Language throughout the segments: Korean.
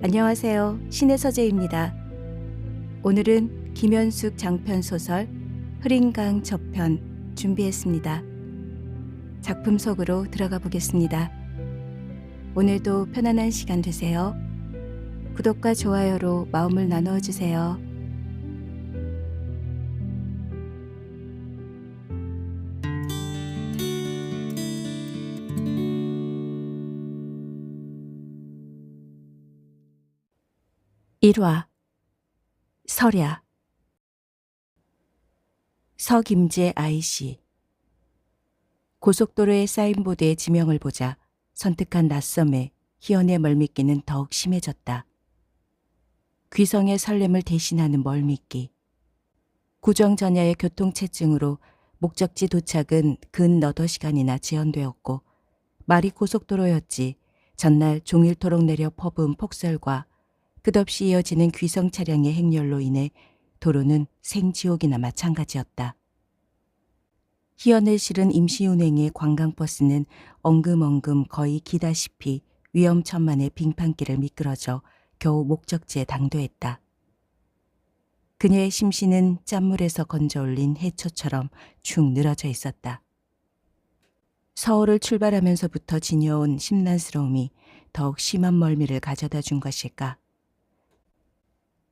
안녕하세요. 신의 서재입니다. 오늘은 김현숙 장편 소설 흐린강 저편 준비했습니다. 작품 속으로 들어가 보겠습니다. 오늘도 편안한 시간 되세요. 구독과 좋아요로 마음을 나누어 주세요. (1화) 설야. 서김재 아이씨. 고속도로의 사인보드의 지명을 보자 선택한 낯섦에 희연의 멀미기는 더욱 심해졌다. 귀성의 설렘을 대신하는 멀미기. 구정전야의 교통체증으로 목적지 도착은 근 너더 시간이나 지연되었고, 말이 고속도로였지 전날 종일토록 내려 퍼부은 폭설과 끝없이 이어지는 귀성 차량의 행렬로 인해 도로는 생지옥이나 마찬가지였다. 희연을 실은 임시운행의 관광버스는 엉금엉금 거의 기다시피 위험천만의 빙판길을 미끄러져 겨우 목적지에 당도했다. 그녀의 심신은 짠물에서 건져올린 해초처럼 축 늘어져 있었다. 서울을 출발하면서부터 지녀온 심란스러움이 더욱 심한 멀미를 가져다 준 것일까.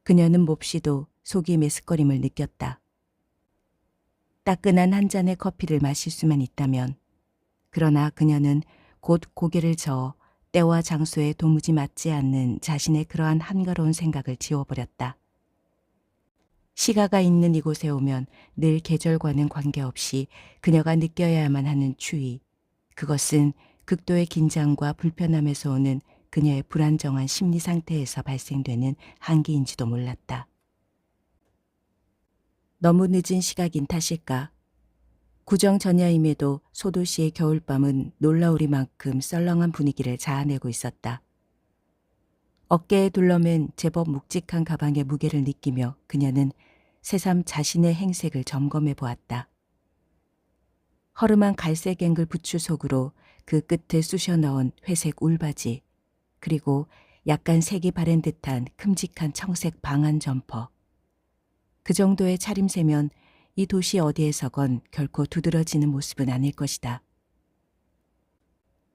그녀는 몹시도 속이 메스꺼림을 느꼈다. 따끈한 한 잔의 커피를 마실 수만 있다면. 그러나 그녀는 곧 고개를 저어 때와 장소에 도무지 맞지 않는 자신의 그러한 한가로운 생각을 지워버렸다. 시가가 있는 이곳에 오면 늘 계절과는 관계없이 그녀가 느껴야만 하는 추위, 그것은 극도의 긴장과 불편함에서 오는 그녀의 불안정한 심리 상태에서 발생되는 한기인지도 몰랐다. 너무 늦은 시각인 탓일까? 구정전야임에도 소도시의 겨울밤은 놀라우리만큼 썰렁한 분위기를 자아내고 있었다. 어깨에 둘러맨 제법 묵직한 가방의 무게를 느끼며 그녀는 새삼 자신의 행색을 점검해 보았다. 허름한 갈색 앵글 부츠 속으로 그 끝에 쑤셔 넣은 회색 울바지, 그리고 약간 색이 바랜 듯한 큼직한 청색 방한 점퍼. 그 정도의 차림새면 이 도시 어디에서건 결코 두드러지는 모습은 아닐 것이다.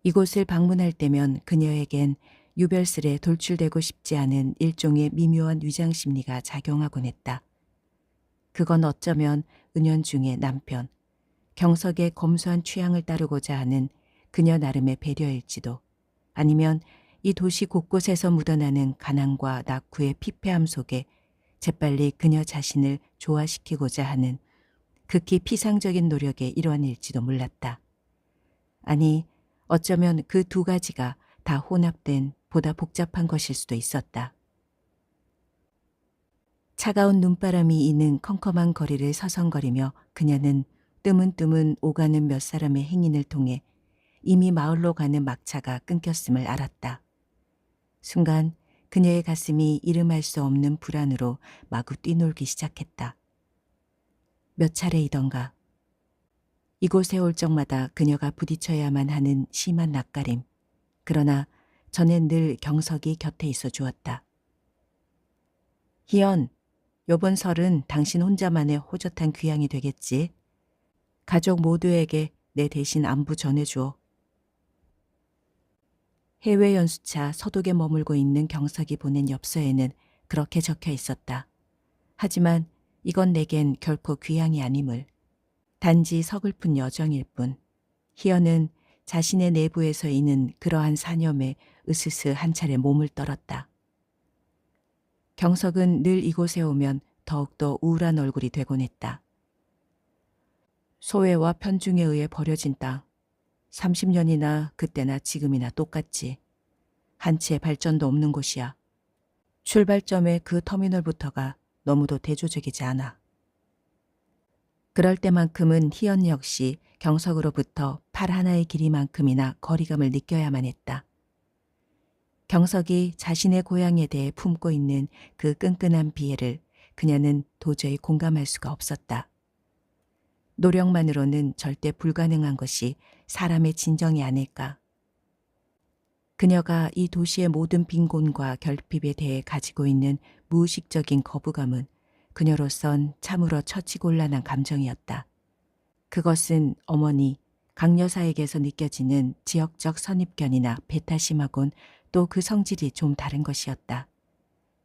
이곳을 방문할 때면 그녀에겐 유별스레 돌출되고 싶지 않은 일종의 미묘한 위장심리가 작용하곤 했다. 그건 어쩌면 은연중에 남편, 경석의 검소한 취향을 따르고자 하는 그녀 나름의 배려일지도, 아니면 이 도시 곳곳에서 묻어나는 가난과 낙후의 피폐함 속에 재빨리 그녀 자신을 조화시키고자 하는 극히 피상적인 노력의 일환일지도 몰랐다. 아니, 어쩌면 그 두 가지가 다 혼합된 보다 복잡한 것일 수도 있었다. 차가운 눈바람이 이는 컴컴한 거리를 서성거리며 그녀는 뜨문뜨문 오가는 몇 사람의 행인을 통해 이미 마을로 가는 막차가 끊겼음을 알았다. 순간 그녀의 가슴이 이름할 수 없는 불안으로 마구 뛰놀기 시작했다. 몇 차례이던가. 이곳에 올 적마다 그녀가 부딪혀야만 하는 심한 낯가림. 그러나 전엔 늘 경석이 곁에 있어 주었다. 희연, 요번 설은 당신 혼자만의 호젓한 귀향이 되겠지. 가족 모두에게 내 대신 안부 전해주오. 해외 연수차 서독에 머물고 있는 경석이 보낸 엽서에는 그렇게 적혀 있었다. 하지만 이건 내겐 결코 귀향이 아님을. 단지 서글픈 여정일 뿐. 희연은 자신의 내부에서 이는 그러한 사념에 으스스 한 차례 몸을 떨었다. 경석은 늘 이곳에 오면 더욱더 우울한 얼굴이 되곤 했다. 소외와 편중에 의해 버려진 땅. 30년이나 그때나 지금이나 똑같지. 한 채 발전도 없는 곳이야. 출발점의 그 터미널부터가 너무도 대조적이지 않아. 그럴 때만큼은 희연 역시 경석으로부터 팔 하나의 길이만큼이나 거리감을 느껴야만 했다. 경석이 자신의 고향에 대해 품고 있는 그 끈끈한 비애를 그녀는 도저히 공감할 수가 없었다. 노력만으로는 절대 불가능한 것이 사람의 진정이 아닐까. 그녀가 이 도시의 모든 빈곤과 결핍에 대해 가지고 있는 무의식적인 거부감은 그녀로선 참으로 처치곤란한 감정이었다. 그것은 어머니, 강 여사에게서 느껴지는 지역적 선입견이나 배타심하곤 또 그 성질이 좀 다른 것이었다.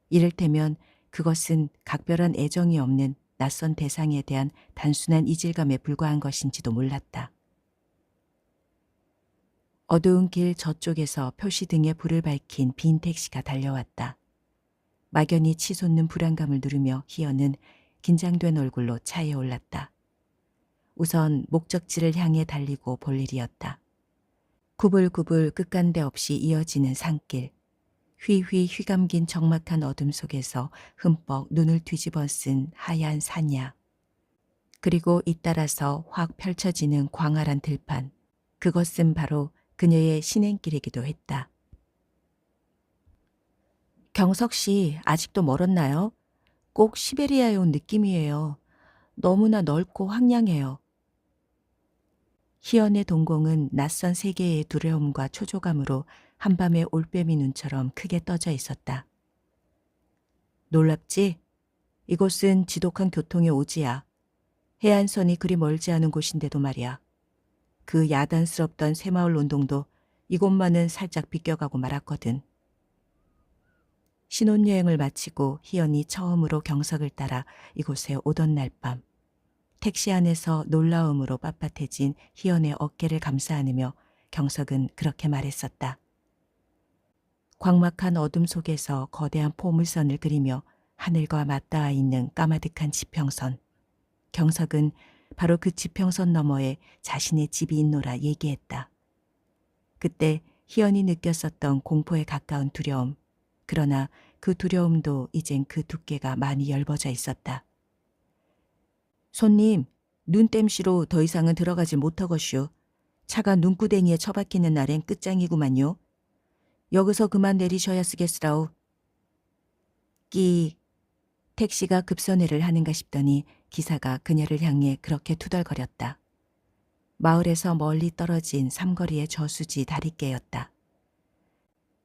이를테면 그것은 각별한 애정이 없는 낯선 대상에 대한 단순한 이질감에 불과한 것인지도 몰랐다. 어두운 길 저쪽에서 표시등에 불을 밝힌 빈 택시가 달려왔다. 막연히 치솟는 불안감을 누르며 희연은 긴장된 얼굴로 차에 올랐다. 우선 목적지를 향해 달리고 볼 일이었다. 구불구불 끝간데 없이 이어지는 산길. 휘휘 휘감긴 적막한 어둠 속에서 흠뻑 눈을 뒤집어 쓴 하얀 산야. 그리고 잇따라서 확 펼쳐지는 광활한 들판. 그것은 바로 그녀의 신행길이기도 했다. 경석 씨, 아직도 멀었나요? 꼭 시베리아에 온 느낌이에요. 너무나 넓고 황량해요. 희연의 동공은 낯선 세계의 두려움과 초조감으로 한밤의 올빼미 눈처럼 크게 떠져 있었다. 놀랍지? 이곳은 지독한 교통의 오지야. 해안선이 그리 멀지 않은 곳인데도 말이야. 그 야단스럽던 새마을 운동도 이곳만은 살짝 비껴가고 말았거든. 신혼여행을 마치고 희연이 처음으로 경석을 따라 이곳에 오던 날 밤. 택시 안에서 놀라움으로 빳빳해진 희연의 어깨를 감싸 안으며 경석은 그렇게 말했었다. 광막한 어둠 속에서 거대한 포물선을 그리며 하늘과 맞닿아 있는 까마득한 지평선. 경석은 바로 그 지평선 너머에 자신의 집이 있노라 얘기했다. 그때 희연이 느꼈었던 공포에 가까운 두려움. 그러나 그 두려움도 이젠 그 두께가 많이 엷어져 있었다. 손님, 눈땜시로 더 이상은 들어가지 못하것슈. 차가 눈구덩이에 처박히는 날엔 끝장이구만요. 여기서 그만 내리셔야 쓰겠으라우. 끼. 택시가 급선회를 하는가 싶더니 기사가 그녀를 향해 그렇게 투덜거렸다. 마을에서 멀리 떨어진 삼거리의 저수지 다리께였다.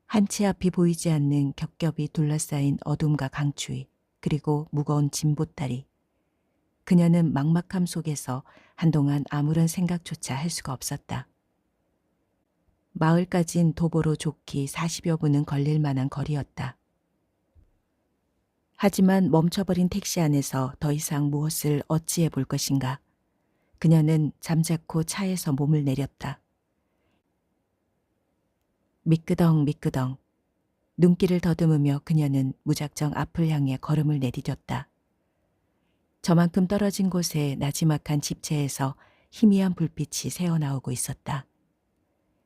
한 치 앞이 보이지 않는 겹겹이 둘러싸인 어둠과 강추위, 그리고 무거운 짐보따리. 그녀는 막막함 속에서 한동안 아무런 생각조차 할 수가 없었다. 마을까진 도보로 좋기 40여 분은 걸릴 만한 거리였다. 하지만 멈춰버린 택시 안에서 더 이상 무엇을 어찌해 볼 것인가. 그녀는 잠자코 차에서 몸을 내렸다. 미끄덩 미끄덩. 눈길을 더듬으며 그녀는 무작정 앞을 향해 걸음을 내디뎠다. 저만큼 떨어진 곳에 나지막한 집채에서 희미한 불빛이 새어나오고 있었다.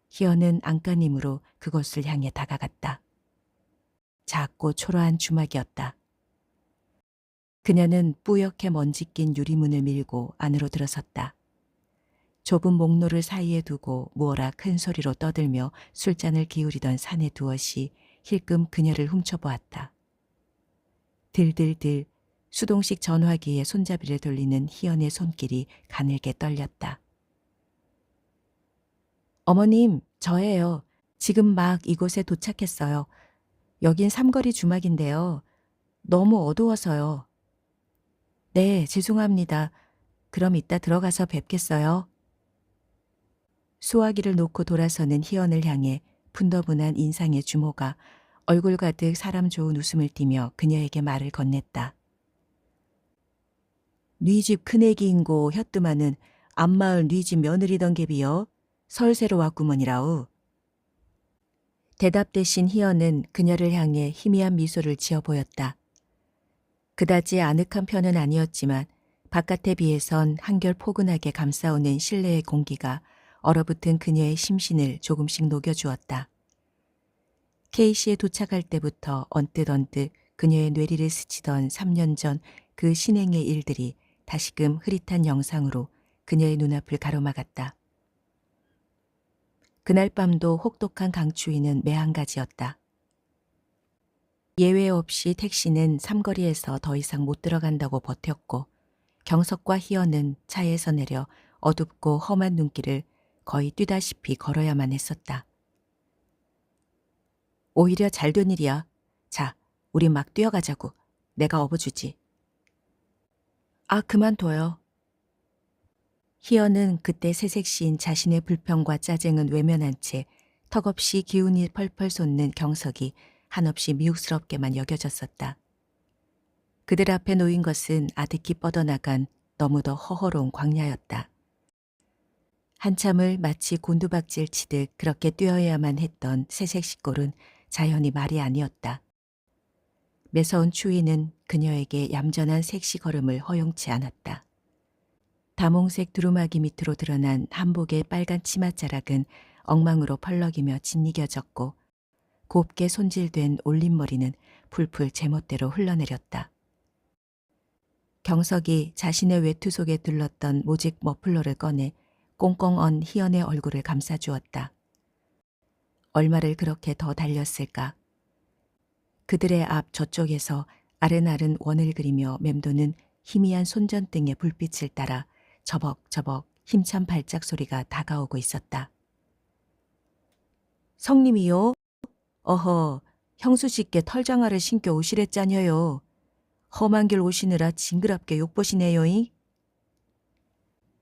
희연은 안간힘으로 그곳을 향해 다가갔다. 작고 초라한 주막이었다. 그녀는 뿌옇게 먼지 낀 유리문을 밀고 안으로 들어섰다. 좁은 목노를 사이에 두고 무어라 큰 소리로 떠들며 술잔을 기울이던 사내 두엇이 힐끔 그녀를 훔쳐보았다. 들들들 수동식 전화기에 손잡이를 돌리는 희연의 손길이 가늘게 떨렸다. 어머님, 저예요. 지금 막 이곳에 도착했어요. 여긴 삼거리 주막인데요. 너무 어두워서요. 네, 죄송합니다. 그럼 이따 들어가서 뵙겠어요. 수화기를 놓고 돌아서는 희연을 향해 분더분한 인상의 주모가 얼굴 가득 사람 좋은 웃음을 띠며 그녀에게 말을 건넸다. 네 집 큰애기인고 혀뜸하는 앞마을 네 집 며느리던 갭이여. 설새로 왔구먼이라우. 대답 대신 희연은 그녀를 향해 희미한 미소를 지어 보였다. 그다지 아늑한 편은 아니었지만 바깥에 비해선 한결 포근하게 감싸오는 실내의 공기가 얼어붙은 그녀의 심신을 조금씩 녹여주었다. K시에 도착할 때부터 언뜻 그녀의 뇌리를 스치던 3년 전 그 신행의 일들이 다시금 흐릿한 영상으로 그녀의 눈앞을 가로막았다. 그날 밤도 혹독한 강추위는 매한가지였다. 예외 없이 택시는 삼거리에서 더 이상 못 들어간다고 버텼고 경석과 희연은 차에서 내려 어둡고 험한 눈길을 거의 뛰다시피 걸어야만 했었다. 오히려 잘된 일이야. 자, 우리 막 뛰어가자고. 내가 업어주지. 아, 그만둬요. 희연은 그때 새색시인 자신의 불평과 짜증은 외면한 채 턱없이 기운이 펄펄 솟는 경석이 한없이 미혹스럽게만 여겨졌었다. 그들 앞에 놓인 것은 아득히 뻗어나간 너무도 허허로운 광야였다. 한참을 마치 곤두박질 치듯 그렇게 뛰어야만 했던 새색 시골은 자연히 말이 아니었다. 매서운 추위는 그녀에게 얌전한 색시 걸음을 허용치 않았다. 다몽색 두루마기 밑으로 드러난 한복의 빨간 치맛자락은 엉망으로 펄럭이며 짓이겨졌고 곱게 손질된 올림머리는 풀풀 제멋대로 흘러내렸다. 경석이 자신의 외투 속에 둘렀던 모직 머플러를 꺼내 꽁꽁 언 희연의 얼굴을 감싸주었다. 얼마를 그렇게 더 달렸을까? 그들의 앞 저쪽에서 아른아른 원을 그리며 맴도는 희미한 손전등의 불빛을 따라 저벅저벅 힘찬 발작 소리가 다가오고 있었다. 성님이요? 어허, 형수씨께 털장화를 신겨 오시랬잖여요. 험한 길 오시느라 징그럽게 욕보시네요잉.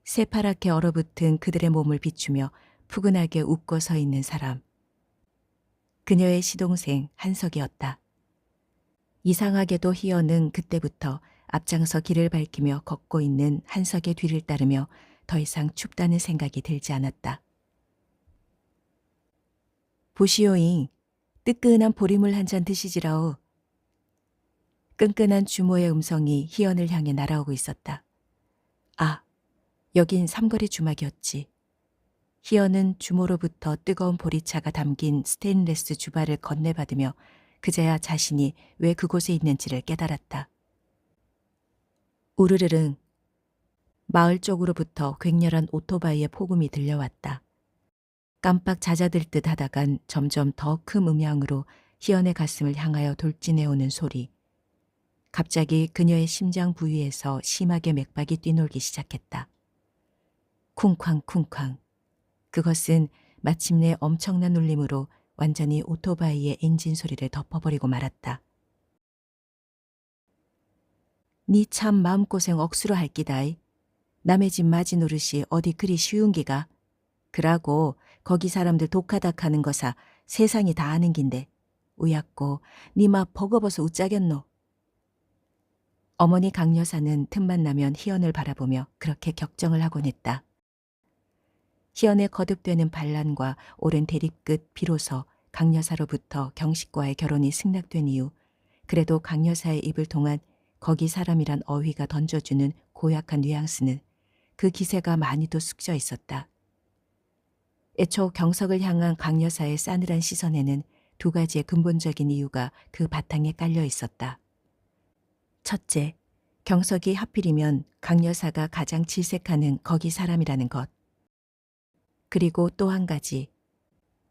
새파랗게 얼어붙은 그들의 몸을 비추며 푸근하게 웃고 서 있는 사람. 그녀의 시동생 한석이었다. 이상하게도 희연은 그때부터 앞장서 길을 밝히며 걷고 있는 한석의 뒤를 따르며 더 이상 춥다는 생각이 들지 않았다. 보시오잉, 뜨끈한 보리물 한 잔 드시지라오. 끈끈한 주모의 음성이 희연을 향해 날아오고 있었다. 아, 여긴 삼거리 주막이었지. 희연은 주모로부터 뜨거운 보리차가 담긴 스테인레스 주발을 건네받으며 그제야 자신이 왜 그곳에 있는지를 깨달았다. 우르르릉. 마을 쪽으로부터 괭렬한 오토바이의 폭음이 들려왔다. 깜빡 잦아들 듯 하다간 점점 더 큰 음향으로 희연의 가슴을 향하여 돌진해오는 소리. 갑자기 그녀의 심장 부위에서 심하게 맥박이 뛰놀기 시작했다. 쿵쾅쿵쾅. 그것은 마침내 엄청난 울림으로 완전히 오토바이의 엔진 소리를 덮어버리고 말았다. 니 참 마음고생 억수로 할기다이. 남의 집 마지 노릇이 어디 그리 쉬운 기가. 그라고 거기 사람들 독하닥하는 거사 세상이 다 아는 긴데. 우약고 니 마 버거버서 웃자겠노. 어머니 강 여사는 틈만 나면 희연을 바라보며 그렇게 격정을 하곤 했다. 희연의 거듭되는 반란과 오랜 대립 끝 비로소 강 여사로부터 경식과의 결혼이 승낙된 이후 그래도 강 여사의 입을 통한 거기 사람이란 어휘가 던져주는 고약한 뉘앙스는 그 기세가 많이도 숙져 있었다. 애초 경석을 향한 강 여사의 싸늘한 시선에는 두 가지의 근본적인 이유가 그 바탕에 깔려 있었다. 첫째, 경석이 하필이면 강 여사가 가장 질색하는 거기 사람이라는 것. 그리고 또 한 가지,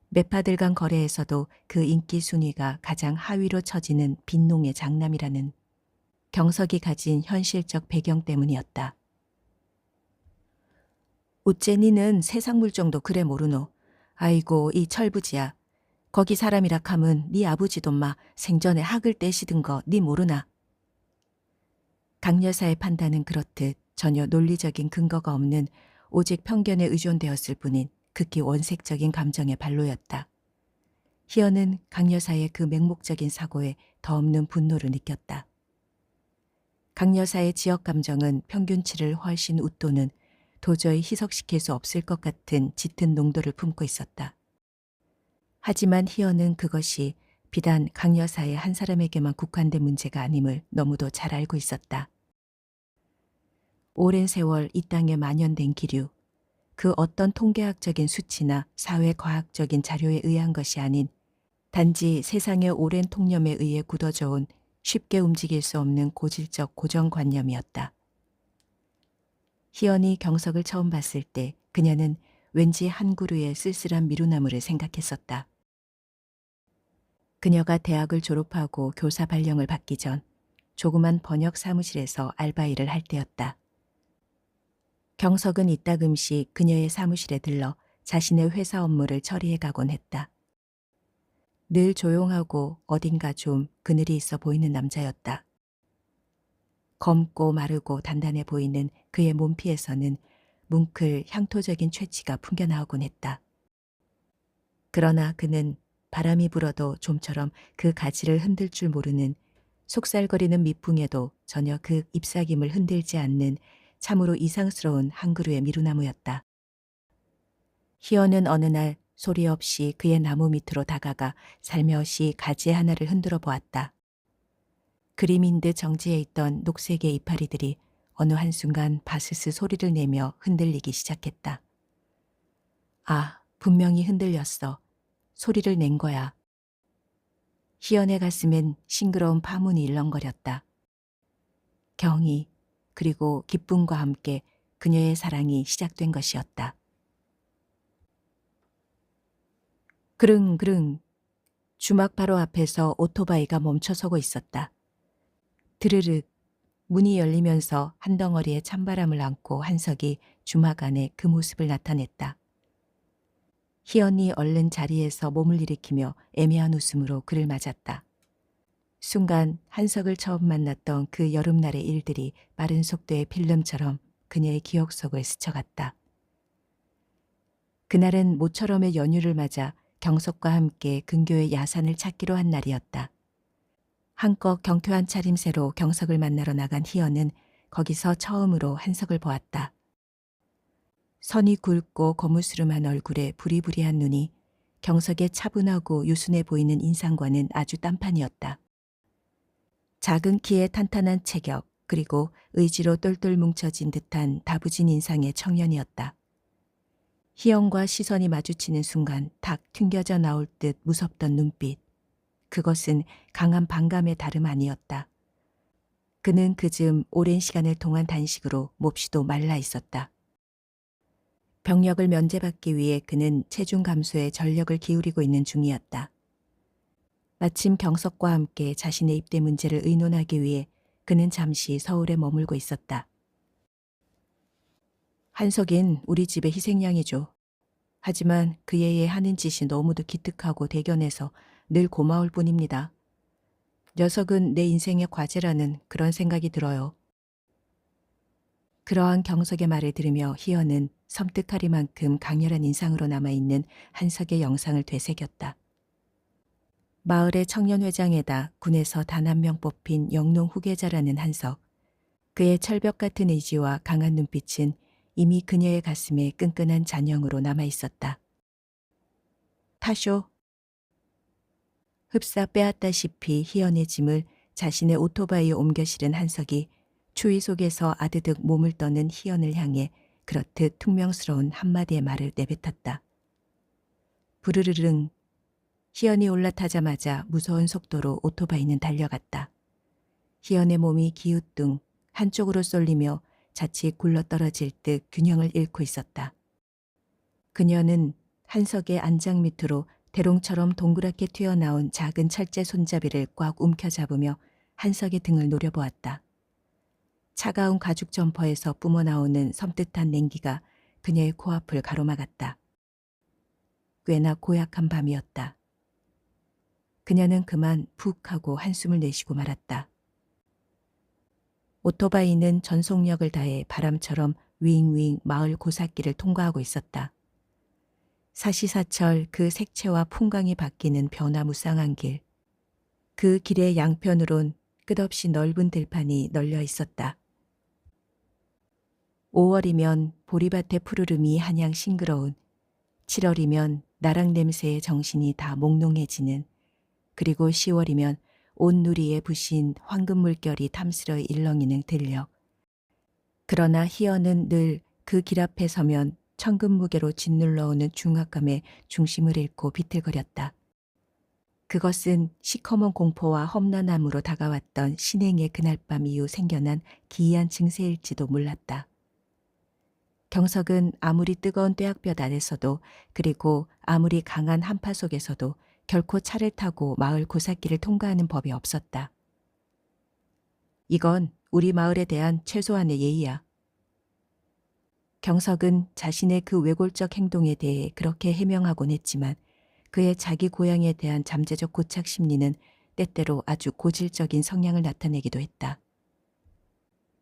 매파들 간 거래에서도 그 인기 순위가 가장 하위로 처지는 빈농의 장남이라는 경석이 가진 현실적 배경 때문이었다. 어째 니는 세상 물정도 그래 모르노. 아이고 이 철부지야. 거기 사람이라 함은 니 아버지도 마 생전에 학을 떼시든 거 니 모르나. 강 여사의 판단은 그렇듯 전혀 논리적인 근거가 없는 오직 편견에 의존되었을 뿐인 극히 원색적인 감정의 발로였다. 희연은 강 여사의 그 맹목적인 사고에 더 없는 분노를 느꼈다. 강 여사의 지역 감정은 평균치를 훨씬 웃도는 도저히 희석시킬 수 없을 것 같은 짙은 농도를 품고 있었다. 하지만 희연은 그것이 비단 강 여사의 한 사람에게만 국한된 문제가 아님을 너무도 잘 알고 있었다. 오랜 세월 이 땅에 만연된 기류, 그 어떤 통계학적인 수치나 사회과학적인 자료에 의한 것이 아닌 단지 세상의 오랜 통념에 의해 굳어져 온 쉽게 움직일 수 없는 고질적 고정관념이었다. 희연이 경석을 처음 봤을 때 그녀는 왠지 한 그루의 쓸쓸한 미루나무를 생각했었다. 그녀가 대학을 졸업하고 교사 발령을 받기 전 조그만 번역 사무실에서 알바일을 할 때였다. 경석은 이따금씩 그녀의 사무실에 들러 자신의 회사 업무를 처리해 가곤 했다. 늘 조용하고 어딘가 좀 그늘이 있어 보이는 남자였다. 검고 마르고 단단해 보이는 그의 몸피에서는 뭉클 향토적인 취치가 풍겨나오곤 했다. 그러나 그는 바람이 불어도 좀처럼 그 가지를 흔들 줄 모르는 속살거리는 미풍에도 전혀 그 잎사김을 흔들지 않는 참으로 이상스러운 한 그루의 미루나무였다. 희연은 어느 날 소리 없이 그의 나무 밑으로 다가가 살며시 가지 하나를 흔들어 보았다. 그림인 듯 정지해 있던 녹색의 이파리들이 어느 한순간 바스스 소리를 내며 흔들리기 시작했다. 아, 분명히 흔들렸어. 소리를 낸 거야. 희연의 가슴엔 싱그러운 파문이 일렁거렸다. 경이 그리고 기쁨과 함께 그녀의 사랑이 시작된 것이었다. 그릉그릉 주막 바로 앞에서 오토바이가 멈춰서고 있었다. 드르륵 문이 열리면서 한 덩어리의 찬바람을 안고 한석이 주막 안에 그 모습을 나타냈다. 희연이 얼른 자리에서 몸을 일으키며 애매한 웃음으로 그를 맞았다. 순간 한석을 처음 만났던 그 여름날의 일들이 빠른 속도의 필름처럼 그녀의 기억 속을 스쳐갔다. 그날은 모처럼의 연휴를 맞아 경석과 함께 근교의 야산을 찾기로 한 날이었다. 한껏 경쾌한 차림새로 경석을 만나러 나간 희연은 거기서 처음으로 한석을 보았다. 선이 굵고 거무스름한 얼굴에 부리부리한 눈이 경석의 차분하고 유순해 보이는 인상과는 아주 딴판이었다. 작은 키에 탄탄한 체격 그리고 의지로 똘똘 뭉쳐진 듯한 다부진 인상의 청년이었다. 희영과 시선이 마주치는 순간 탁 튕겨져 나올 듯 무섭던 눈빛. 그것은 강한 반감의 다름 아니었다. 그는 그즘 오랜 시간을 통한 단식으로 몹시도 말라 있었다. 병력을 면제받기 위해 그는 체중 감소에 전력을 기울이고 있는 중이었다. 마침 경석과 함께 자신의 입대 문제를 의논하기 위해 그는 잠시 서울에 머물고 있었다. 한석인 우리 집의 희생양이죠. 하지만 그 애의 하는 짓이 너무도 기특하고 대견해서 늘 고마울 뿐입니다. 녀석은 내 인생의 과제라는 그런 생각이 들어요. 그러한 경석의 말을 들으며 희연은 섬뜩하리만큼 강렬한 인상으로 남아있는 한석의 영상을 되새겼다. 마을의 청년회장에다 군에서 단 한 명 뽑힌 영농 후계자라는 한석. 그의 철벽 같은 의지와 강한 눈빛은 이미 그녀의 가슴에 끈끈한 잔영으로 남아있었다. 타쇼. 흡사 빼앗다시피 희연의 짐을 자신의 오토바이에 옮겨 실은 한석이 추위 속에서 아드득 몸을 떠는 희연을 향해 그렇듯 퉁명스러운 한마디의 말을 내뱉었다. 부르르릉. 희연이 올라타자마자 무서운 속도로 오토바이는 달려갔다. 희연의 몸이 기우뚱 한쪽으로 쏠리며 자칫 굴러떨어질 듯 균형을 잃고 있었다. 그녀는 한석의 안장 밑으로 대롱처럼 동그랗게 튀어나온 작은 철제 손잡이를 꽉 움켜잡으며 한석의 등을 노려보았다. 차가운 가죽 점퍼에서 뿜어나오는 섬뜩한 냉기가 그녀의 코앞을 가로막았다. 꽤나 고약한 밤이었다. 그녀는 그만 푹 하고 한숨을 내쉬고 말았다. 오토바이는 전속력을 다해 바람처럼 윙윙 마을 고삿길을 통과하고 있었다. 사시사철 그 색채와 풍광이 바뀌는 변화무쌍한 길. 그 길의 양편으론 끝없이 넓은 들판이 널려 있었다. 5월이면 보리밭의 푸르름이 한양 싱그러운, 7월이면 나락 냄새에 정신이 다 몽롱해지는, 그리고 10월이면 온 누리에 부신 황금 물결이 탐스러이 일렁이는 들녘. 그러나 희연은 늘 그 길 앞에 서면 천금 무게로 짓눌러오는 중압감에 중심을 잃고 비틀거렸다. 그것은 시커먼 공포와 험난함으로 다가왔던 신행의 그날 밤 이후 생겨난 기이한 증세일지도 몰랐다. 경석은 아무리 뜨거운 뙤약볕 아래서도 그리고 아무리 강한 한파 속에서도 결코 차를 타고 마을 고삿길을 통과하는 법이 없었다. 이건 우리 마을에 대한 최소한의 예의야. 경석은 자신의 그 외골적 행동에 대해 그렇게 해명하곤 했지만 그의 자기 고향에 대한 잠재적 고착 심리는 때때로 아주 고질적인 성향을 나타내기도 했다.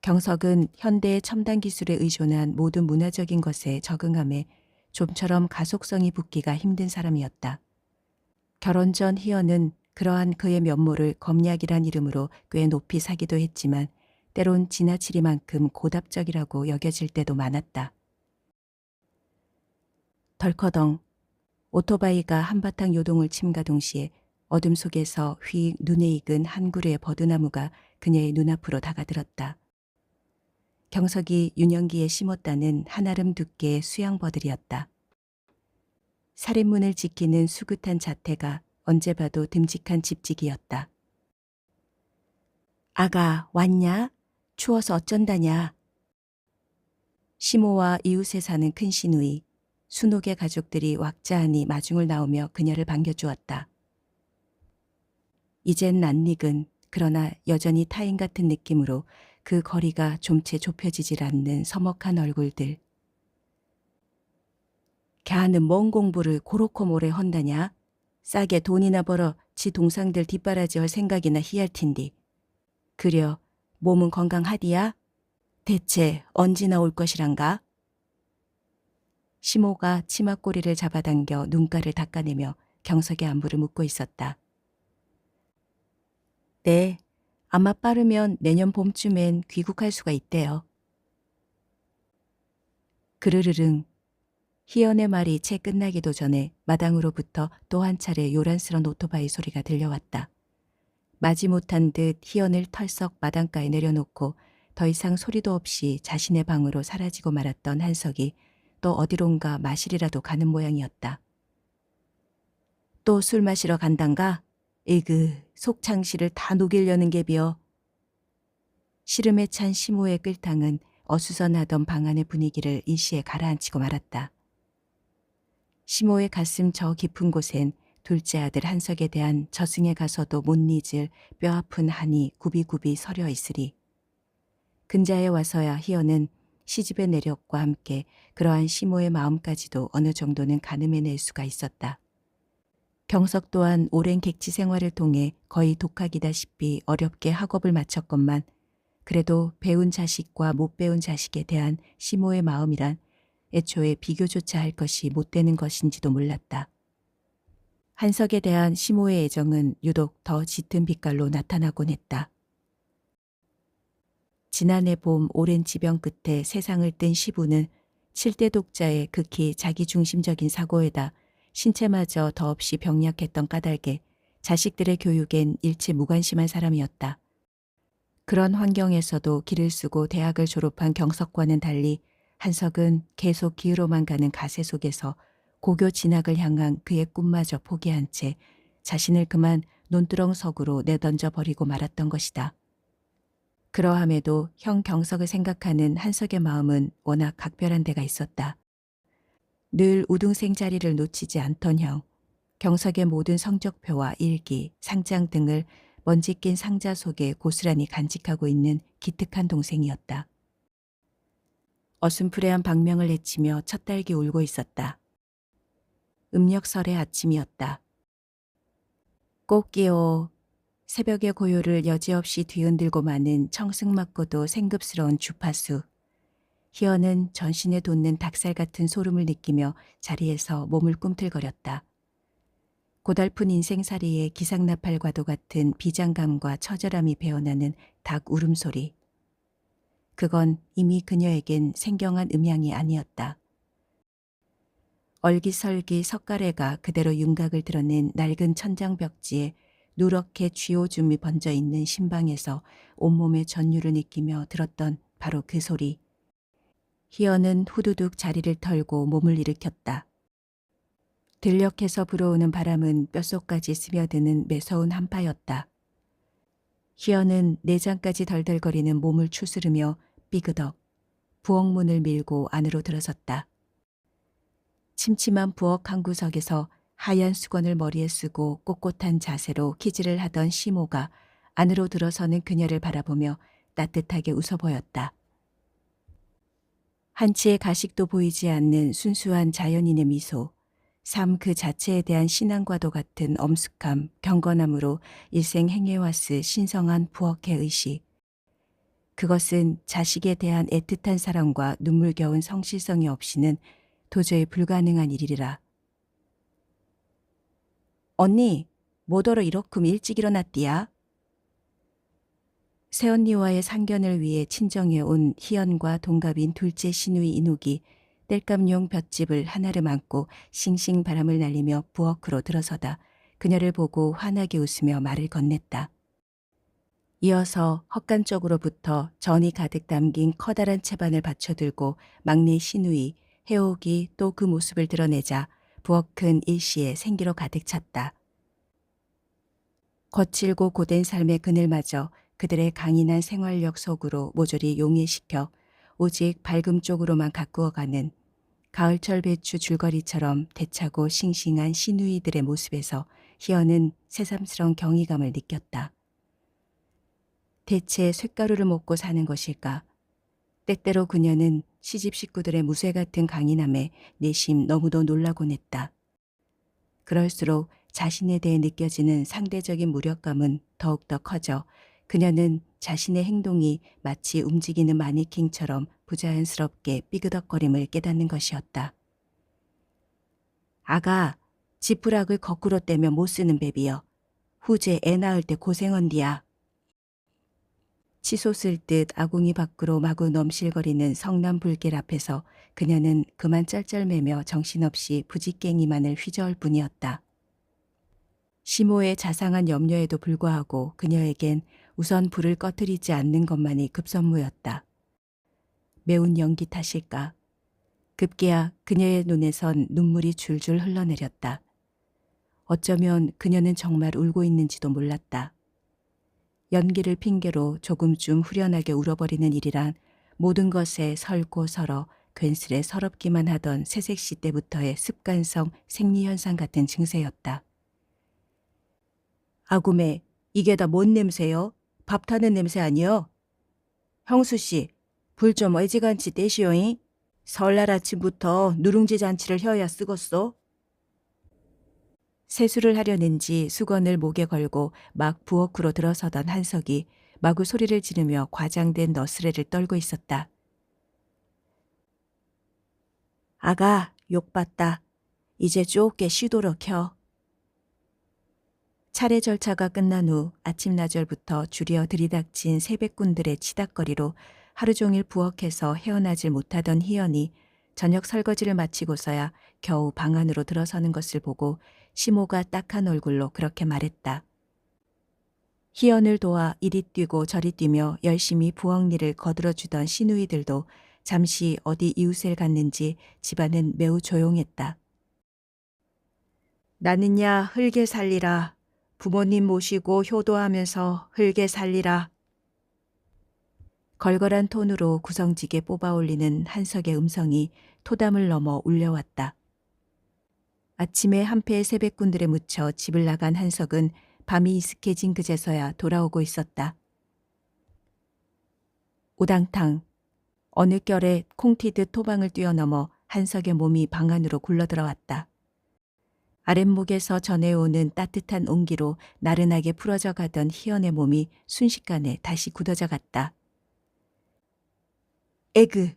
경석은 현대의 첨단 기술에 의존한 모든 문화적인 것에 적응함에 좀처럼 가속성이 붙기가 힘든 사람이었다. 결혼 전 희연은 그러한 그의 면모를 검약이란 이름으로 꽤 높이 사기도 했지만 때론 지나치리만큼 고답적이라고 여겨질 때도 많았다. 덜커덩 오토바이가 한바탕 요동을 침과 동시에 어둠 속에서 휙 눈에 익은 한 그루의 버드나무가 그녀의 눈앞으로 다가들었다. 경석이 윤영기에 심었다는 한아름 두께의 수양버들이었다. 살인문을 지키는 수긋한 자태가 언제 봐도 듬직한 집지기였다. 아가 왔냐? 추워서 어쩐다냐? 시모와 이웃에 사는 큰 시누이, 순옥의 가족들이 왁자하니 마중을 나오며 그녀를 반겨주었다. 이젠 낯익은 그러나 여전히 타인 같은 느낌으로 그 거리가 좀채 좁혀지질 않는 서먹한 얼굴들. 걔는 뭔 공부를 고로코 모래 헌다냐? 싸게 돈이나 벌어 지 동상들 뒷바라지 할 생각이나 희할 텐디. 그려 몸은 건강하디야? 대체 언제나 올 것이란가? 시모가 치마꼬리를 잡아당겨 눈가를 닦아내며 경석의 안부를 묻고 있었다. 네, 아마 빠르면 내년 봄쯤엔 귀국할 수가 있대요. 그르르릉. 희연의 말이 채 끝나기도 전에 마당으로부터 또 한 차례 요란스런 오토바이 소리가 들려왔다. 마지못한 듯 희연을 털썩 마당가에 내려놓고 더 이상 소리도 없이 자신의 방으로 사라지고 말았던 한석이 또 어디론가 마시리라도 가는 모양이었다. 또 술 마시러 간단가? 에그, 속창시를 다 녹이려는 게비어. 시름에 찬 시모의 끌탕은 어수선하던 방 안의 분위기를 일시에 가라앉히고 말았다. 시모의 가슴 저 깊은 곳엔 둘째 아들 한석에 대한 저승에 가서도 못 잊을 뼈아픈 한이 굽이굽이 서려 있으리. 근자에 와서야 희연은 시집의 내력과 함께 그러한 시모의 마음까지도 어느 정도는 가늠해낼 수가 있었다. 경석 또한 오랜 객지 생활을 통해 거의 독학이다시피 어렵게 학업을 마쳤건만 그래도 배운 자식과 못 배운 자식에 대한 시모의 마음이란 애초에 비교조차 할 것이 못 되는 것인지도 몰랐다. 한석에 대한 시모의 애정은 유독 더 짙은 빛깔로 나타나곤 했다. 지난해 봄 오랜 지병 끝에 세상을 뜬 시부는 7대 독자의 극히 자기중심적인 사고에다 신체마저 더없이 병약했던 까닭에 자식들의 교육엔 일체 무관심한 사람이었다. 그런 환경에서도 길을 쓰고 대학을 졸업한 경석과는 달리 한석은 계속 기으로만 가는 가세 속에서 고교 진학을 향한 그의 꿈마저 포기한 채 자신을 그만 논두렁석으로 내던져 버리고 말았던 것이다. 그러함에도 형 경석을 생각하는 한석의 마음은 워낙 각별한 데가 있었다. 늘 우등생 자리를 놓치지 않던 형, 경석의 모든 성적표와 일기, 상장 등을 먼지 낀 상자 속에 고스란히 간직하고 있는 기특한 동생이었다. 어슴푸레한 방명을 내치며 첫 딸기 울고 있었다. 음력설의 아침이었다. 꽃기오. 새벽의 고요를 여지없이 뒤흔들고 마는 청승맞고도 생급스러운 주파수. 희연은 전신에 돋는 닭살 같은 소름을 느끼며 자리에서 몸을 꿈틀거렸다. 고달픈 인생살이의 기상나팔과도 같은 비장감과 처절함이 배어나는 닭 울음소리. 그건 이미 그녀에겐 생경한 음향이 아니었다. 얼기설기 석가래가 그대로 윤곽을 드러낸 낡은 천장벽지에 누렇게 쥐오줌이 번져 있는 신방에서 온몸의 전율을 느끼며 들었던 바로 그 소리. 희연은 후두둑 자리를 털고 몸을 일으켰다. 들녘에서 불어오는 바람은 뼛속까지 스며드는 매서운 한파였다. 희연은 내장까지 덜덜거리는 몸을 추스르며 삐그덕 부엌문을 밀고 안으로 들어섰다. 침침한 부엌 한 구석에서 하얀 수건을 머리에 쓰고 꼿꼿한 자세로 키질을 하던 시모가 안으로 들어서는 그녀를 바라보며 따뜻하게 웃어 보였다. 한치의 가식도 보이지 않는 순수한 자연인의 미소, 삶 그 자체에 대한 신앙과도 같은 엄숙함, 경건함으로 일생 행해왔을 신성한 부엌의 의식. 그것은 자식에 대한 애틋한 사랑과 눈물겨운 성실성이 없이는 도저히 불가능한 일이리라. 언니, 뭐더러 이렇게 일찍 일어났디야? 새언니와의 상견을 위해 친정에 온 희연과 동갑인 둘째 시누이 인욱이 땔감용 볏짚을 하나를 안고 싱싱 바람을 날리며 부엌으로 들어서다 그녀를 보고 환하게 웃으며 말을 건넸다. 이어서 헛간 쪽으로부터 전이 가득 담긴 커다란 채반을 받쳐들고 막내 시누이 해옥이 또 그 모습을 드러내자 부엌은 일시에 생기로 가득 찼다. 거칠고 고된 삶의 그늘마저 그들의 강인한 생활력 속으로 모조리 용해시켜 오직 밝음 쪽으로만 가꾸어가는 가을철 배추 줄거리처럼 대차고 싱싱한 시누이들의 모습에서 희연은 새삼스러운 경이감을 느꼈다. 대체 쇳가루를 먹고 사는 것일까? 때때로 그녀는 시집 식구들의 무쇠 같은 강인함에 내심 너무도 놀라곤 했다. 그럴수록 자신에 대해 느껴지는 상대적인 무력감은 더욱더 커져 그녀는 자신의 행동이 마치 움직이는 마네킹처럼 부자연스럽게 삐그덕거림을 깨닫는 것이었다. 아가, 지푸락을 거꾸로 떼면 못 쓰는 베비여. 후제 애 낳을 때 고생언디야. 치솟을 듯 아궁이 밖으로 마구 넘실거리는 성남 불길 앞에서 그녀는 그만 쩔쩔매며 정신없이 부지깽이만을 휘저을 뿐이었다. 시모의 자상한 염려에도 불구하고 그녀에겐 우선 불을 꺼뜨리지 않는 것만이 급선무였다. 매운 연기 탓일까? 급기야 그녀의 눈에선 눈물이 줄줄 흘러내렸다. 어쩌면 그녀는 정말 울고 있는지도 몰랐다. 연기를 핑계로 조금쯤 후련하게 울어버리는 일이란 모든 것에 설고 설어 괜스레 서럽기만 하던 새색시 때부터의 습관성 생리현상 같은 증세였다. 아구매, 이게 다 뭔 냄새요? 밥 타는 냄새 아니여? 형수씨, 불 좀 어지간치 떼시오잉? 설날 아침부터 누룽지 잔치를 혀야 쓰겄소? 세수를 하려는지 수건을 목에 걸고 막 부엌으로 들어서던 한석이 마구 소리를 지르며 과장된 너스레를 떨고 있었다. 아가, 욕봤다. 이제 좁게 쉬도록 켜. 차례 절차가 끝난 후 아침나절부터 줄여 들이닥친 세뱃꾼들의 치닥거리로 하루 종일 부엌에서 헤어나질 못하던 희연이 저녁 설거지를 마치고서야 겨우 방 안으로 들어서는 것을 보고 시모가 딱한 얼굴로 그렇게 말했다. 희연을 도와 이리 뛰고 저리 뛰며 열심히 부엌 일을 거들어주던 시누이들도 잠시 어디 이웃을 갔는지 집안은 매우 조용했다. 나는야 흙에 살리라. 부모님 모시고 효도하면서 흙에 살리라. 걸걸한 톤으로 구성지게 뽑아올리는 한석의 음성이 토담을 넘어 울려왔다. 아침에 한패의 세뱃꾼들에 묻혀 집을 나간 한석은 밤이 이슥해진 그제서야 돌아오고 있었다. 우당탕 어느 결에 콩 튀듯 토방을 뛰어넘어 한석의 몸이 방 안으로 굴러들어왔다. 아랫목에서 전해오는 따뜻한 온기로 나른하게 풀어져 가던 희연의 몸이 순식간에 다시 굳어져 갔다. 에그,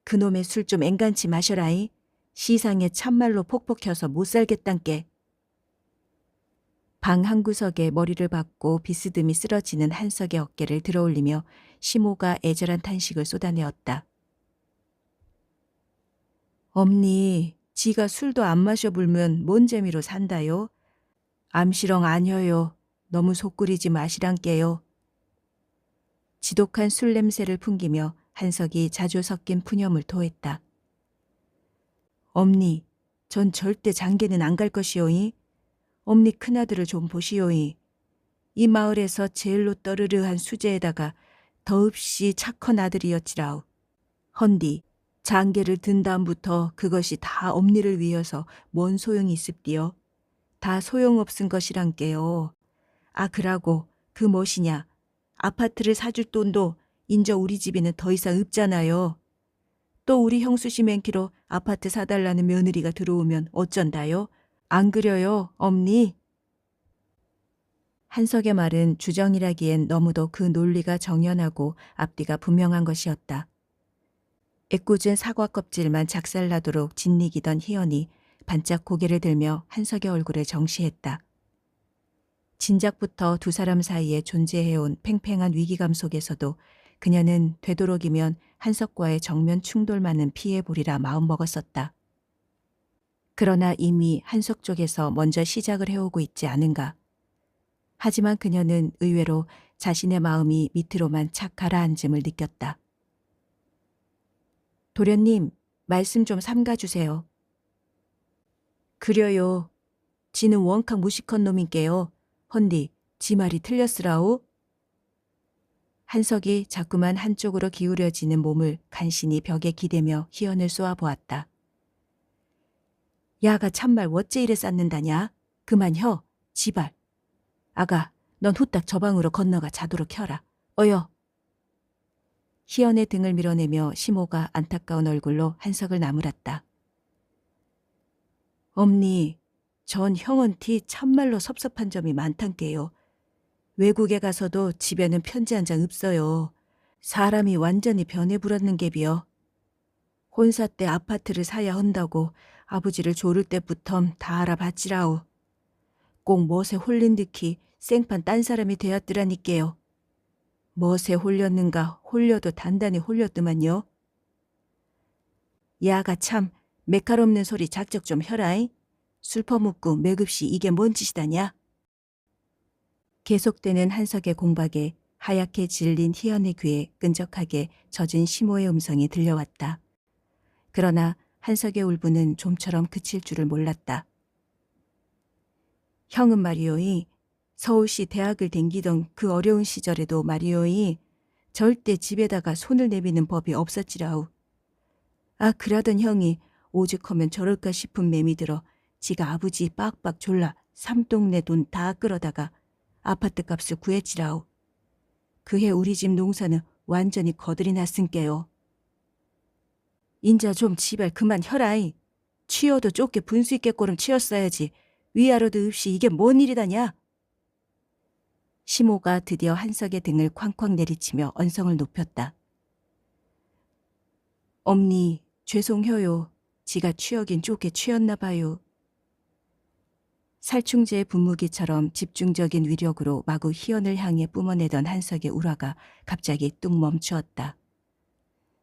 그놈의 술 좀 앵간치 마셔라이. 시상에 참말로 폭폭혀서 못 살겠단께. 방 한구석에 머리를 박고 비스듬히 쓰러지는 한석의 어깨를 들어올리며 시모가 애절한 탄식을 쏟아내었다. 엄니, 지가 술도 안 마셔 불면 뭔 재미로 산다요? 암시렁 아녀요. 너무 속구리지 마시란께요. 지독한 술 냄새를 풍기며 한석이 자주 섞인 푸념을 토했다. 엄니, 전 절대 장계는 안 갈 것이오이. 엄니 큰아들을 좀 보시오이. 이 마을에서 제일로 떠르르한 수제에다가 더없이 착한 아들이었지라우. 헌디, 장계를 든 다음부터 그것이 다 엄니를 위해서 뭔 소용이 있습디요. 다 소용없은 것이란께요. 아 그라고 그 무엇이냐. 아파트를 사줄 돈도 인저 우리 집에는 더 이상 없잖아요. 또 우리 형수 씨 맨키로 아파트 사달라는 며느리가 들어오면 어쩐다요? 안 그려요, 엄니? 한석의 말은 주정이라기엔 너무도 그 논리가 정연하고 앞뒤가 분명한 것이었다. 애꿎은 사과 껍질만 작살나도록 짓이기던 희연이 반짝 고개를 들며 한석의 얼굴을 정시했다. 진작부터 두 사람 사이에 존재해온 팽팽한 위기감 속에서도 그녀는 되도록이면 한석과의 정면 충돌만은 피해보리라 마음먹었었다. 그러나 이미 한석 쪽에서 먼저 시작을 해오고 있지 않은가. 하지만 그녀는 의외로 자신의 마음이 밑으로만 착 가라앉음을 느꼈다. 도련님, 말씀 좀 삼가주세요. 그려요. 지는 원칵 무식한 놈인께요. 헌디, 지 말이 틀렸으라오? 한석이 자꾸만 한쪽으로 기울여지는 몸을 간신히 벽에 기대며 희연을 쏘아보았다. 야가 참말 어째 이래 쌓는다냐? 그만 혀, 지발. 아가, 넌 후딱 저 방으로 건너가 자도록 혀라. 어여. 희연의 등을 밀어내며 시모가 안타까운 얼굴로 한석을 나무랐다. 엄니, 전 형언티 참말로 섭섭한 점이 많단께요. 외국에 가서도 집에는 편지 한 장 없어요. 사람이 완전히 변해버렸는 갭이요. 혼사 때 아파트를 사야 한다고 아버지를 조를 때부터 다 알아봤지라오. 꼭 멋에 홀린 듯이 생판 딴 사람이 되었더라니께요. 멋에 홀렸는가 홀려도 단단히 홀렸더만요. 야가 참 매칼없는 소리 작적 좀 혀라잉. 술 퍼묻고 매급시 이게 뭔 짓이다냐. 계속되는 한석의 공박에 하얗게 질린 희연의 귀에 끈적하게 젖은 시모의 음성이 들려왔다. 그러나 한석의 울분은 좀처럼 그칠 줄을 몰랐다. 형은 말이오이, 서울시 대학을 댕기던 그 어려운 시절에도 말이오이, 절대 집에다가 손을 내미는 법이 없었지라우. 아, 그러던 형이 오죽하면 저럴까 싶은 맴이 들어 지가 아버지 빡빡 졸라 삼동네 돈 다 끌어다가 아파트 값을 구했지라우. 그해 우리 집 농사는 완전히 거들이 났은께요. 인자 좀 지발 그만 혀라이. 치여도 좁게 분수 있게 꼬름 치였어야지. 위아래도 없이 이게 뭔 일이다냐. 시모가 드디어 한석의 등을 쾅쾅 내리치며 언성을 높였다. 엄니, 죄송해요. 지가 취하긴 좁게 취했나 봐요. 살충제의 분무기처럼 집중적인 위력으로 마구 희연을 향해 뿜어내던 한석의 울화가 갑자기 뚝 멈추었다.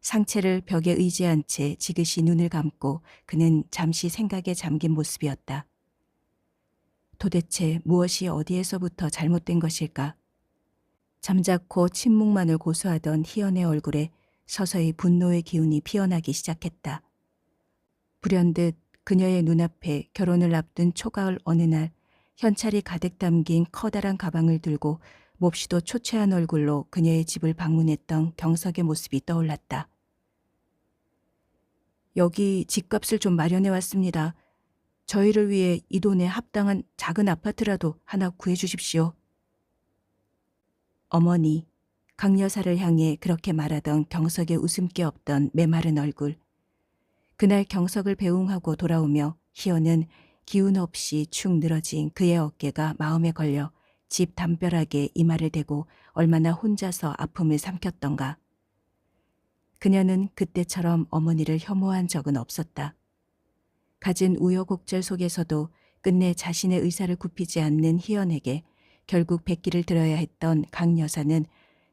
상체를 벽에 의지한 채 지그시 눈을 감고 그는 잠시 생각에 잠긴 모습이었다. 도대체 무엇이 어디에서부터 잘못된 것일까? 잠자코 침묵만을 고수하던 희연의 얼굴에 서서히 분노의 기운이 피어나기 시작했다. 불현듯 그녀의 눈앞에 결혼을 앞둔 초가을 어느 날 현찰이 가득 담긴 커다란 가방을 들고 몹시도 초췌한 얼굴로 그녀의 집을 방문했던 경석의 모습이 떠올랐다. 여기 집값을 좀 마련해 왔습니다. 저희를 위해 이 돈에 합당한 작은 아파트라도 하나 구해주십시오. 어머니, 강여사를 향해 그렇게 말하던 경석의 웃음기 없던 메마른 얼굴. 그날 경석을 배웅하고 돌아오며 희연은 기운 없이 축 늘어진 그의 어깨가 마음에 걸려 집 담벼락에 이마를 대고 얼마나 혼자서 아픔을 삼켰던가. 그녀는 그때처럼 어머니를 혐오한 적은 없었다. 갖은 우여곡절 속에서도 끝내 자신의 의사를 굽히지 않는 희연에게 결국 백기를 들어야 했던 강 여사는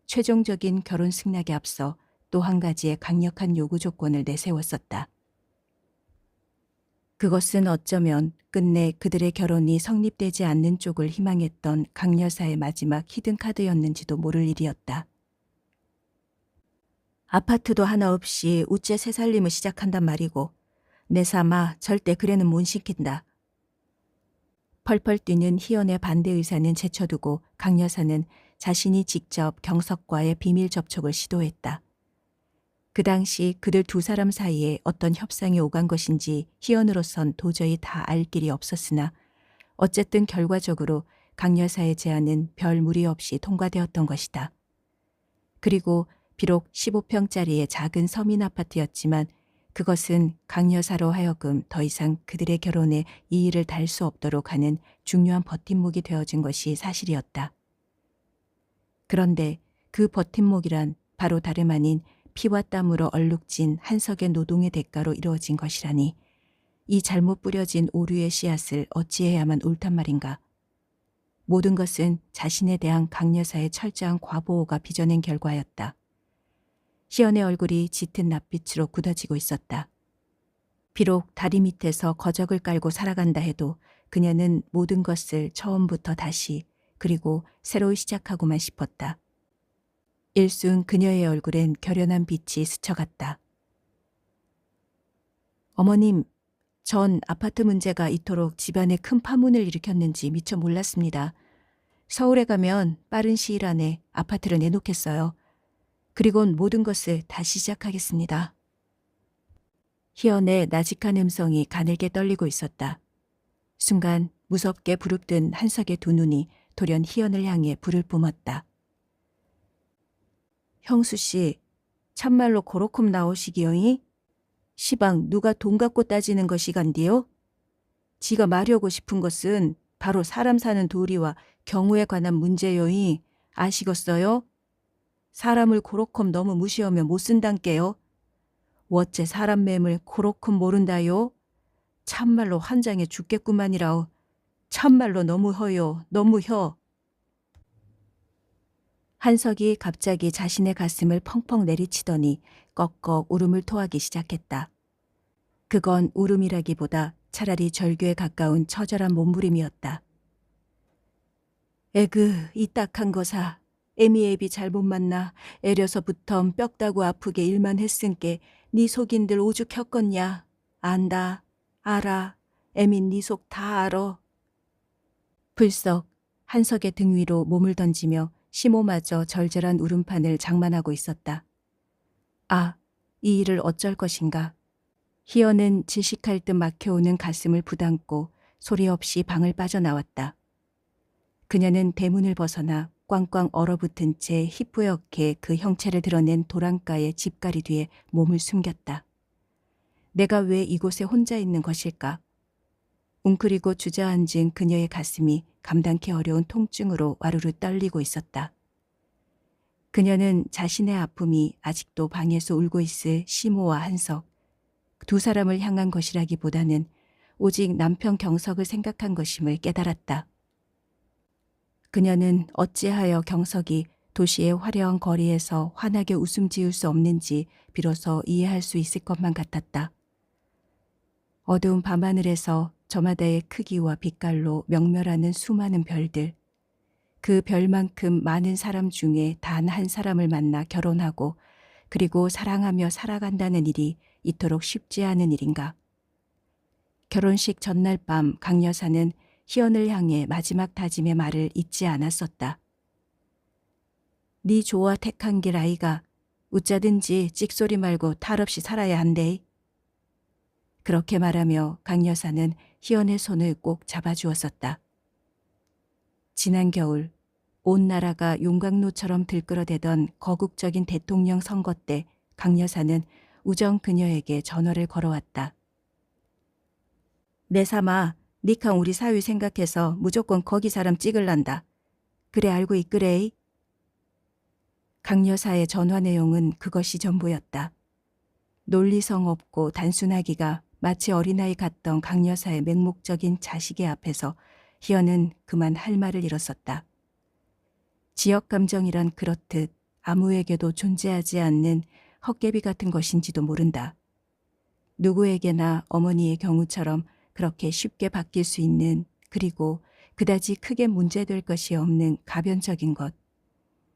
최종적인 결혼 승낙에 앞서 또 한 가지의 강력한 요구 조건을 내세웠었다. 그것은 어쩌면 끝내 그들의 결혼이 성립되지 않는 쪽을 희망했던 강 여사의 마지막 히든카드였는지도 모를 일이었다. 아파트도 하나 없이 우째 새 살림을 시작한단 말이고 내 삼아 절대 그래는 못 시킨다. 펄펄 뛰는 희연의 반대 의사는 제쳐두고 강 여사는 자신이 직접 경석과의 비밀 접촉을 시도했다. 그 당시 그들 두 사람 사이에 어떤 협상이 오간 것인지 희연으로선 도저히 다 알 길이 없었으나 어쨌든 결과적으로 강 여사의 제안은 별 무리 없이 통과되었던 것이다. 그리고 비록 15평짜리의 작은 서민 아파트였지만 그것은 강 여사로 하여금 더 이상 그들의 결혼에 이의를 달 수 없도록 하는 중요한 버팀목이 되어준 것이 사실이었다. 그런데 그 버팀목이란 바로 다름 아닌 피와 땀으로 얼룩진 한석의 노동의 대가로 이루어진 것이라니, 이 잘못 뿌려진 오류의 씨앗을 어찌해야만 옳단 말인가. 모든 것은 자신에 대한 강 여사의 철저한 과보호가 빚어낸 결과였다. 희연의 얼굴이 짙은 낯빛으로 굳어지고 있었다. 비록 다리 밑에서 거적을 깔고 살아간다 해도 그녀는 모든 것을 처음부터 다시, 그리고 새로 시작하고만 싶었다. 일순 그녀의 얼굴엔 결연한 빛이 스쳐갔다. 어머님, 전 아파트 문제가 이토록 집안에 큰 파문을 일으켰는지 미처 몰랐습니다. 서울에 가면 빠른 시일 안에 아파트를 내놓겠어요. 그리곤 모든 것을 다시 시작하겠습니다. 희연의 나직한 음성이 가늘게 떨리고 있었다. 순간 무섭게 부릅뜬 한석의 두 눈이 돌연 희연을 향해 불을 뿜었다. 형수 씨, 참말로 고로콤 나오시기여이? 시방 누가 돈 갖고 따지는 것이간디요? 지가 말하고 싶은 것은 바로 사람 사는 도리와 경우에 관한 문제여이. 아시겠어요? 사람을 고로콤 너무 무시하면 못 쓴단께요. 어째 사람 맴을 고로콤 모른다요? 참말로 환장해 죽겠구만이라오. 참말로 너무 허요, 너무 혀. 한석이 갑자기 자신의 가슴을 펑펑 내리치더니 꺽꺽 울음을 토하기 시작했다. 그건 울음이라기보다 차라리 절규에 가까운 처절한 몸부림이었다. 에그, 이 딱한 거사. 애미애비 잘못 만나 애려서부턴 뼈다구 아프게 일만 했은께 네 속인들 오죽혔겠냐. 안다, 알아. 애민 네 속 다 알어. 불썩 한석의 등 위로 몸을 던지며 심호마저 절절한 울음판을 장만하고 있었다. 아, 이 일을 어쩔 것인가. 희연은 질식할 듯 막혀오는 가슴을 부담고 소리 없이 방을 빠져나왔다. 그녀는 대문을 벗어나 꽝꽝 얼어붙은 채 희뿌옇게 그 형체를 드러낸 도랑가의 집가리 뒤에 몸을 숨겼다. 내가 왜 이곳에 혼자 있는 것일까? 웅크리고 주저앉은 그녀의 가슴이 감당기 어려운 통증으로 와르르 떨리고 있었다. 그녀는 자신의 아픔이 아직도 방에서 울고 있을 시모와 한석, 두 사람을 향한 것이라기보다는 오직 남편 경석을 생각한 것임을 깨달았다. 그녀는 어찌하여 경석이 도시의 화려한 거리에서 환하게 웃음 지을 수 없는지 비로소 이해할 수 있을 것만 같았다. 어두운 밤하늘에서 저마다의 크기와 빛깔로 명멸하는 수많은 별들, 그 별만큼 많은 사람 중에 단 한 사람을 만나 결혼하고 그리고 사랑하며 살아간다는 일이 이토록 쉽지 않은 일인가. 결혼식 전날 밤 강 여사는 희연을 향해 마지막 다짐의 말을 잊지 않았었다. 네 조와 택한 길 아이가 웃자든지 찍소리 말고 탈 없이 살아야 한대. 그렇게 말하며 강 여사는 희연의 손을 꼭 잡아주었었다. 지난 겨울 온 나라가 용광로처럼 들끓어대던 거국적인 대통령 선거 때 강 여사는 우정 그녀에게 전화를 걸어왔다. 내 삼아, 니캉 우리 사위 생각해서 무조건 거기 사람 찍을란다. 그래 알고 있그레이? 강 여사의 전화 내용은 그것이 전부였다. 논리성 없고 단순하기가 마치 어린아이 같던 강 여사의 맹목적인 자식의 앞에서 희연은 그만 할 말을 잃었었다. 지역 감정이란 그렇듯 아무에게도 존재하지 않는 헛개비 같은 것인지도 모른다. 누구에게나 어머니의 경우처럼 그렇게 쉽게 바뀔 수 있는, 그리고 그다지 크게 문제될 것이 없는 가변적인 것.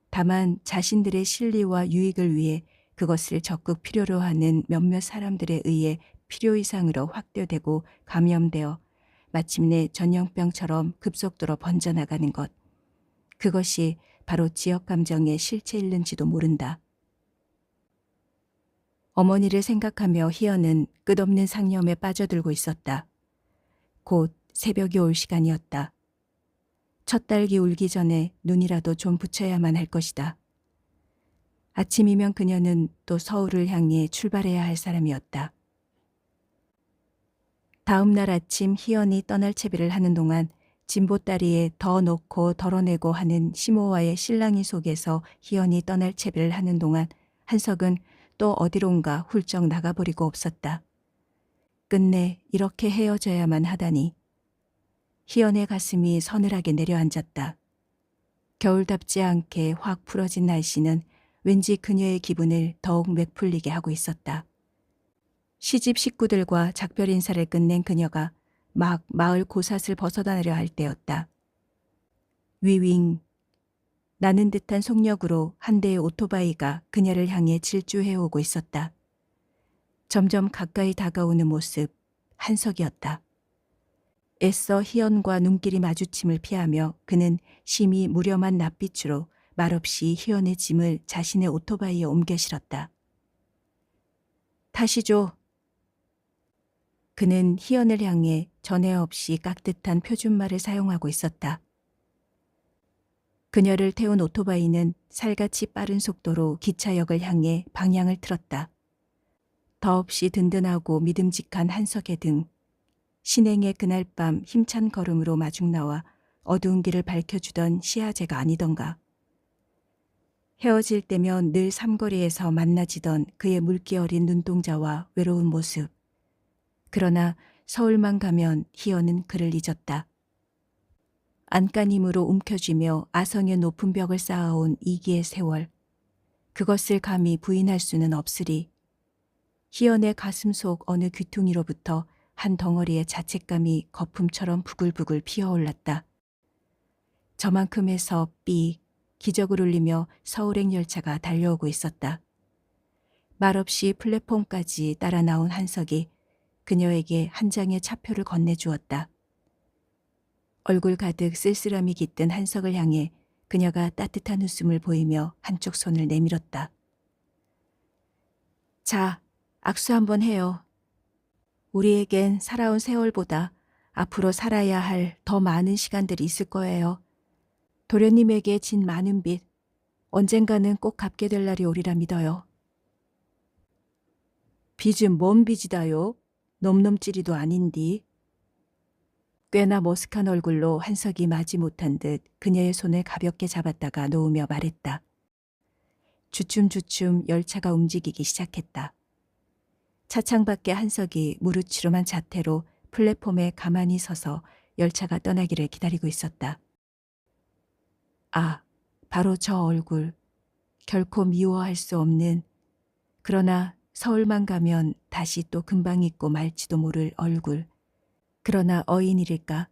다만 자신들의 실리와 유익을 위해 그것을 적극 필요로 하는 몇몇 사람들에 의해 필요 이상으로 확대되고 감염되어 마침내 전염병처럼 급속도로 번져나가는 것. 그것이 바로 지역 감정의 실체일는지도 모른다. 어머니를 생각하며 희연은 끝없는 상념에 빠져들고 있었다. 곧 새벽이 올 시간이었다. 첫 딸기 울기 전에 눈이라도 좀 붙여야만 할 것이다. 아침이면 그녀는 또 서울을 향해 출발해야 할 사람이었다. 다음 날 아침 희연이 떠날 채비를 하는 동안 진보다리에 더 넣고 덜어내고 하는 시모와의 실랑이 속에서 희연이 떠날 채비를 하는 동안 한석은 또 어디론가 훌쩍 나가버리고 없었다. 끝내 이렇게 헤어져야만 하다니. 희연의 가슴이 서늘하게 내려앉았다. 겨울답지 않게 확 풀어진 날씨는 왠지 그녀의 기분을 더욱 맥풀리게 하고 있었다. 시집 식구들과 작별 인사를 끝낸 그녀가 막 마을 고삿을 벗어나려 할 때였다. 위윙. 나는 듯한 속력으로 한 대의 오토바이가 그녀를 향해 질주해오고 있었다. 점점 가까이 다가오는 모습, 한석이었다. 애써 희연과 눈길이 마주침을 피하며 그는 심히 무렴한 낯빛으로 말없이 희연의 짐을 자신의 오토바이에 옮겨 실었다. 타시죠. 그는 희연을 향해 전에 없이 깍듯한 표준말을 사용하고 있었다. 그녀를 태운 오토바이는 살같이 빠른 속도로 기차역을 향해 방향을 틀었다. 더없이 든든하고 믿음직한 한석의 등, 신행의 그날 밤 힘찬 걸음으로 마중 나와 어두운 길을 밝혀주던 시아제가 아니던가. 헤어질 때면 늘 삼거리에서 만나지던 그의 물기 어린 눈동자와 외로운 모습. 그러나 서울만 가면 희연은 그를 잊었다. 안간힘으로 움켜쥐며 아성의 높은 벽을 쌓아온 이기의 세월. 그것을 감히 부인할 수는 없으리. 희연의 가슴 속 어느 귀퉁이로부터 한 덩어리의 자책감이 거품처럼 부글부글 피어올랐다. 저만큼에서 삑 기적을 울리며 서울행 열차가 달려오고 있었다. 말없이 플랫폼까지 따라 나온 한석이 그녀에게 한 장의 차표를 건네주었다. 얼굴 가득 쓸쓸함이 깃든 한석을 향해 그녀가 따뜻한 웃음을 보이며 한쪽 손을 내밀었다. 자, 악수 한번 해요. 우리에겐 살아온 세월보다 앞으로 살아야 할 더 많은 시간들이 있을 거예요. 도련님에게 진 많은 빚, 언젠가는 꼭 갚게 될 날이 오리라 믿어요. 빚은 뭔 빚이다요? 넘넘찌리도 아닌디. 꽤나 머쓱한 얼굴로 한석이 마지 못한 듯 그녀의 손을 가볍게 잡았다가 놓으며 말했다. 주춤주춤 열차가 움직이기 시작했다. 차창 밖에 한석이 무르치름한 자태로 플랫폼에 가만히 서서 열차가 떠나기를 기다리고 있었다. 아, 바로 저 얼굴. 결코 미워할 수 없는, 그러나 서울만 가면 다시 또 금방 잊고 말지도 모를 얼굴. 그러나 어인일일까?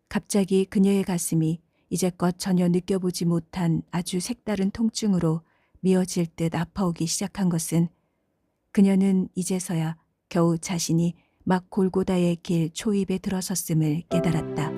갑자기 그녀의 가슴이 이제껏 전혀 느껴보지 못한 아주 색다른 통증으로 미어질 듯 아파오기 시작한 것은 그녀는 이제서야 겨우 자신이 막 골고다의 길 초입에 들어섰음을 깨달았다.